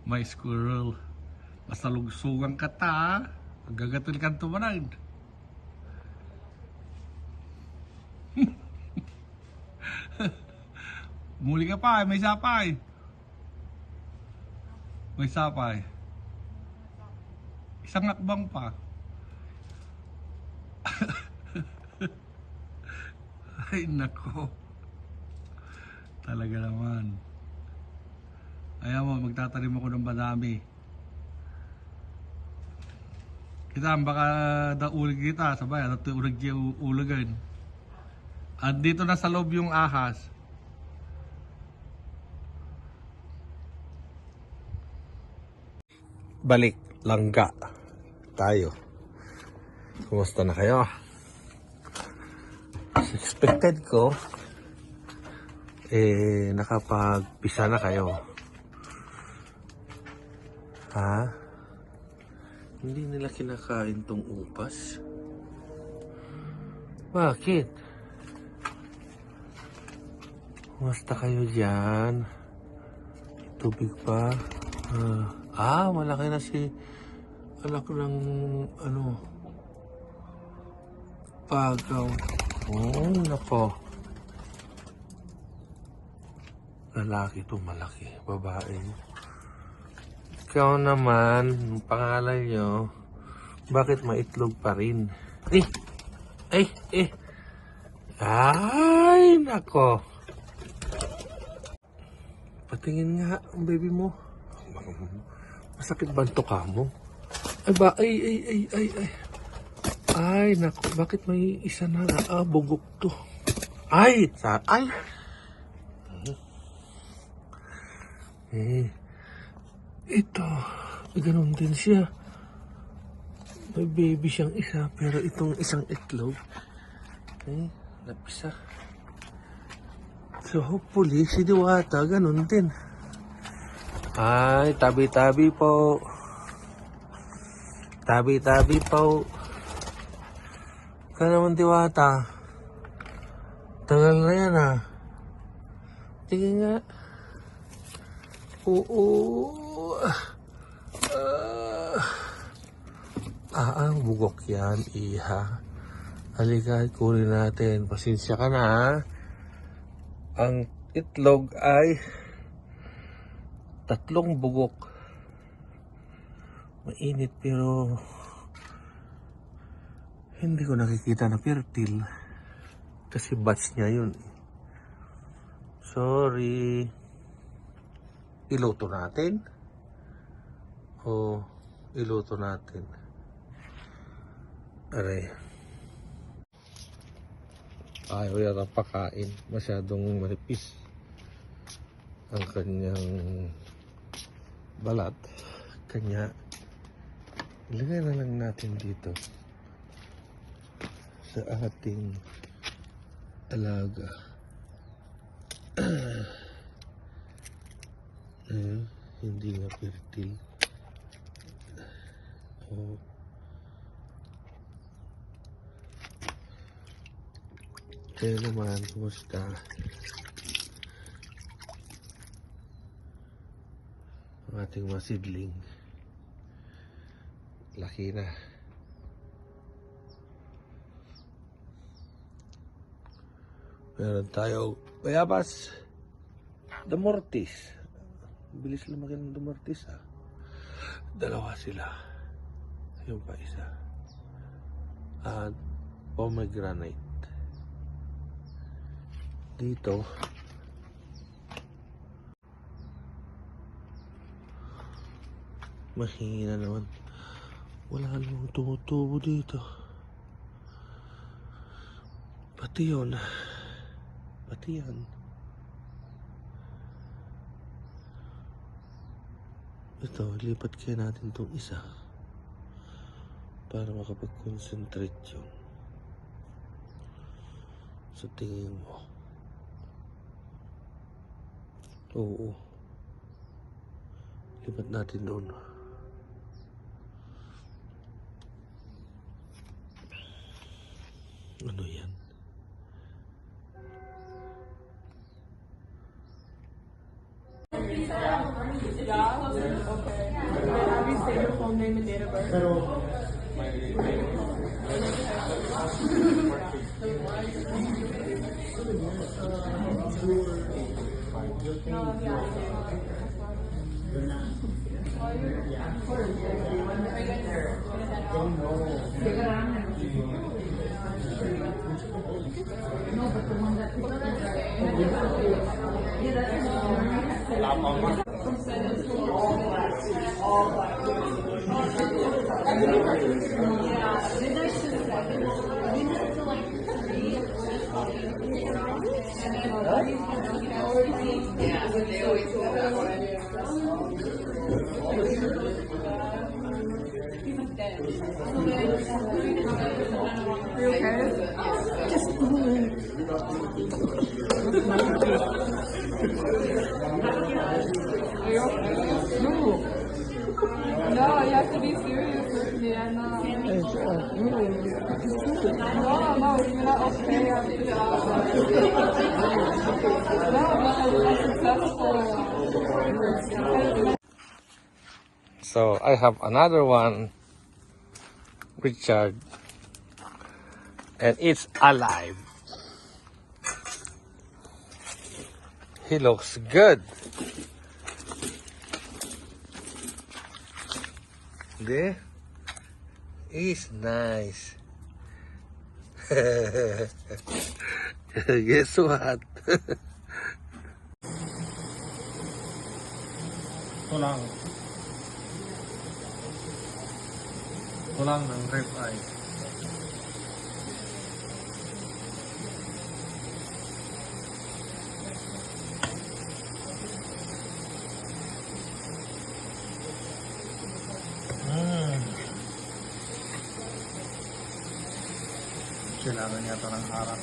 May squirrel. Basta lugsugan ka ta, gagatil ka tumanag. Muli ka pa, may sapay. May sapay. Isang akbang pa. Ay nako. Talaga naman. Ayaw mo, magtatanim ako ng madami. Kita, baka daulig kita, sabay, at ulig yung ulagan. At dito na sa loob yung ahas. Balik, langga tayo. Kumusta na kayo? As expected ko, nakapagpisa na kayo. Ha? Hindi nila kinakain tong upas? Bakit? Kumusta kayo dyan? Tubig pa? Malaki na si anak ng pagaw. Oh, nako. Lalaki to, malaki. Babae. Ikaw naman, pangalan nyo, bakit maitlog pa rin? Ay, nako. Patingin nga ang baby mo. Masakit ba ang tuka mo? Ay, nako, bakit may isa na bugok to? Ay! Ito, ganun din siya. May baby siyang isa, pero itong isang itlog, napisa. So hopefully, si Diwata, ganun din. Ay, tabi-tabi po. Tabi-tabi po. Ka naman, Diwata. Tagal na yan, Tingin nga. Oo. Bugok yan, iha. Halika, kunin natin. Pasensya ka na, Ang itlog ay 3 bugok. Mainit pero hindi ko nakikita na fertile. Kasi batch niya yun. Sorry. Iluto natin? O iluto natin? Aray. Ayaw yata pakain. Masyadong manipis ang kanyang balat. Kanya ilagay na lang natin dito sa ating alaga. Hindi nga fertile. Kaya naman, kumusta? Ang ating mga seedling. Laki na. Meron tayo bayabas. Damortis. Bilis lumaki ng damortis, 2 sila. Yung pa isa. At pomegranate. Dito mahina naman, wala namang tumutubo dito. Pati yan. Ito, lipat kaya natin tong isa para makapag-concentrate yun. Sa tingin mo? Oo. Lipat natin doon. Ano yan? Yeah? Okay. Can I have you say your full name and date of birth? No, you have to be serious with me. I'm not. No, no, you're not okay. No, because I'm successful. So I have another one, Richard, and it's alive. He looks good. There, he's nice. Guess what? Tulang. Tulang ng rib eye. Kailangan yata ng harap.